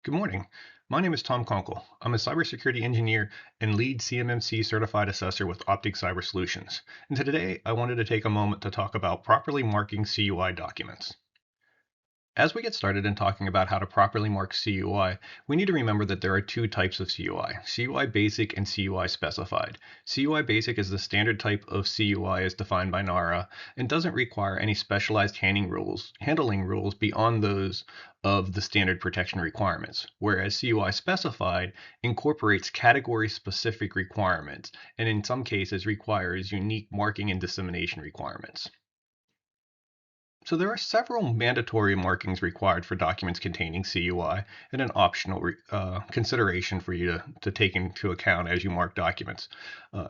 Good morning. My name is Tom Conkle. I'm a cybersecurity engineer and lead CMMC certified assessor with Optic Cyber Solutions. And today I wanted to take a moment to talk about properly marking CUI documents. As we get started in talking about how to properly mark CUI, we need to remember that there are two types of CUI, CUI Basic and CUI Specified. CUI Basic is the standard type of CUI as defined by NARA and doesn't require any specialized handling rules beyond those of the standard protection requirements, whereas CUI Specified incorporates category-specific requirements and in some cases requires unique marking and dissemination requirements. So there are several mandatory markings required for documents containing CUI and an optional consideration for you to take into account as you mark documents.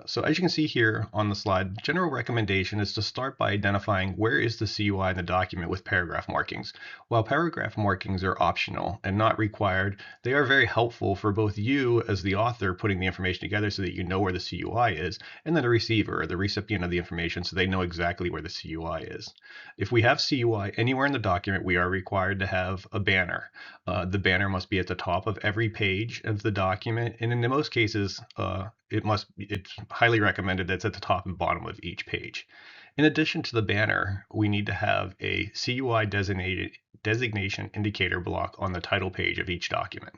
So as you can see here on the slide, general recommendation is to start by identifying where is the CUI in the document with paragraph markings. While paragraph markings are optional and not required, they are very helpful for both you as the author putting the information together so that you know where the CUI is, and then the receiver or the recipient of the information so they know exactly where the CUI is. If we have CUI anywhere in the document, we are required to have a banner. The banner must be at the top of every page of the document, and in most cases, it's highly recommended that it's at the top and bottom of each page. In addition to the banner, we need to have a CUI designation indicator block on the title page of each document.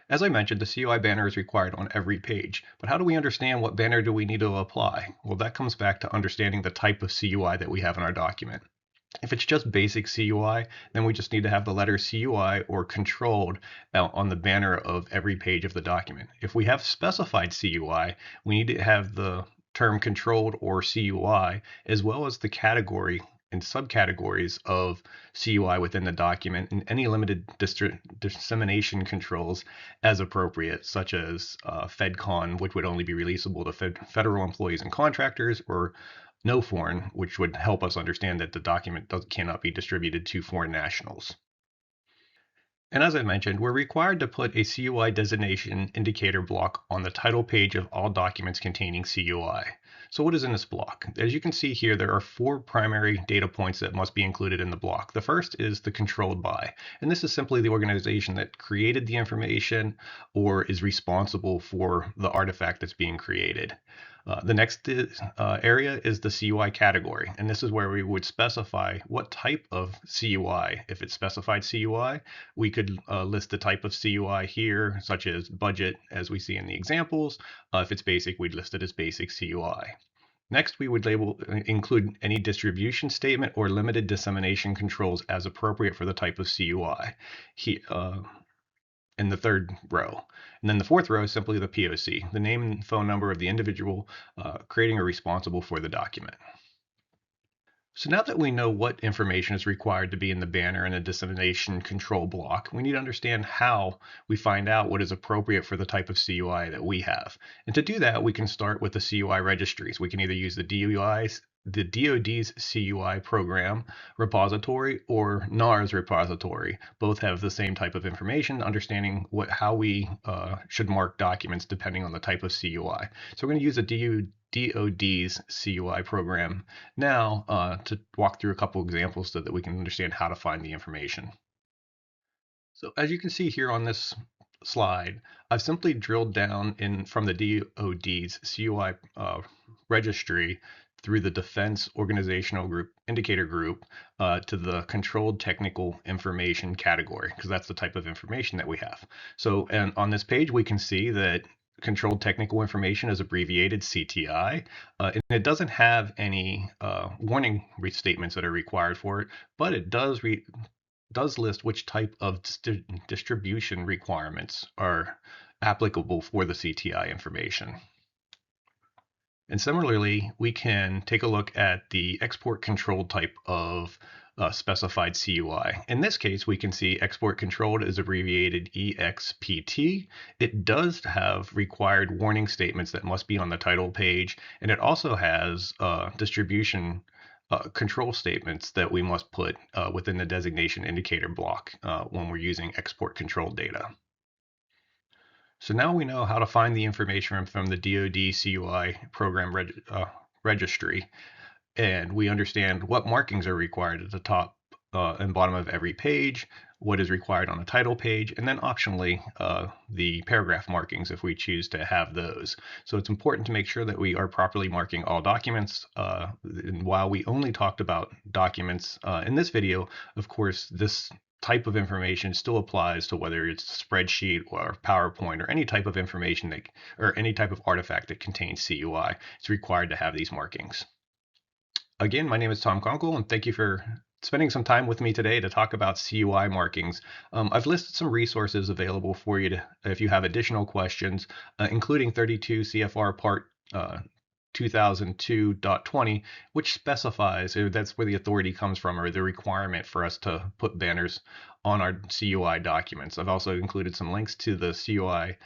As I mentioned, the CUI banner is required on every page, but how do we understand what banner do we need to apply? Well, that comes back to understanding the type of CUI that we have in our document. If it's just basic CUI, then we just need to have the letter CUI or controlled on the banner of every page of the document. If we have specified CUI, we need to have the term controlled or CUI, as well as the category and subcategories of CUI within the document and any limited dissemination controls as appropriate, such as FedCon, which would only be releasable to federal employees and contractors, or no foreign, which would help us understand that the document cannot be distributed to foreign nationals. And as I mentioned, we're required to put a CUI designation indicator block on the title page of all documents containing CUI. So what is in this block? As you can see here, there are four primary data points that must be included in the block. The first is the controlled by, and this is simply the organization that created the information or is responsible for the artifact that's being created. The next area is the CUI category, and this is where we would specify what type of CUI. If it's specified CUI, we could list the type of CUI here, such as budget, as we see in the examples. If it's basic, we'd list it as basic CUI. Next, we would include any distribution statement or limited dissemination controls as appropriate for the type of CUI in the third row. And then the fourth row is simply the POC, the name and phone number of the individual creating or responsible for the document. So now that we know what information is required to be in the banner and a dissemination control block, we need to understand how we find out what is appropriate for the type of CUI that we have. And to do that, we can start with the CUI registries. We can either use the DoD's CUI program repository or NAR's repository. Both have the same type of information, understanding how we should mark documents depending on the type of CUI. So we're going to use the DoD's CUI program now to walk through a couple examples so that we can understand how to find the information. So as you can see here on this slide, I've simply drilled down from the DoD's CUI registry through the Defense Organizational Group Indicator Group to the Controlled Technical Information category, because that's the type of information that we have. So, and on this page, we can see that Controlled Technical Information is abbreviated CTI, and it doesn't have any warning statements that are required for it, but it does list which type of distribution requirements are applicable for the CTI information. And similarly, we can take a look at the export control type of specified CUI. In this case, we can see export controlled is abbreviated EXPT. It does have required warning statements that must be on the title page, and it also has distribution control statements that we must put within the designation indicator block when we're using export controlled data. So now we know how to find the information from the DoD CUI program registry, and we understand what markings are required at the top and bottom of every page. what is required on a title page, and then optionally the paragraph markings if we choose to have those. So it's important to make sure that we are properly marking all documents. And while we only talked about documents in this video, of course, this type of information still applies to whether it's a spreadsheet or PowerPoint or any type of information that, or any type of artifact that contains CUI. It's required to have these markings. Again, my name is Tom Conkle, and thank you for spending some time with me today to talk about CUI markings. I've listed some resources available for you if you have additional questions, including 32 CFR Part 2002.20, which specifies, or that's where the authority comes from, or the requirement for us to put banners on our CUI documents. I've also included some links to the CUI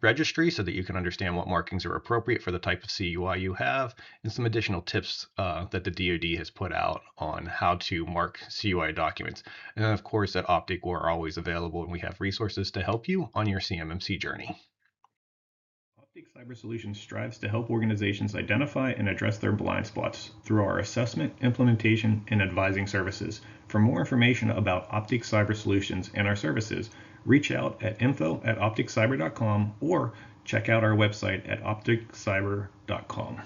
registry so that you can understand what markings are appropriate for the type of CUI you have, and some additional tips that the DoD has put out on how to mark CUI documents. And then, of course, at Optic, we're always available, and we have resources to help you on your CMMC journey. Optic Cyber Solutions strives to help organizations identify and address their blind spots through our assessment, implementation, and advising services. For more information about Optic Cyber Solutions and our services, reach out at info@opticcyber.com or check out our website at opticcyber.com.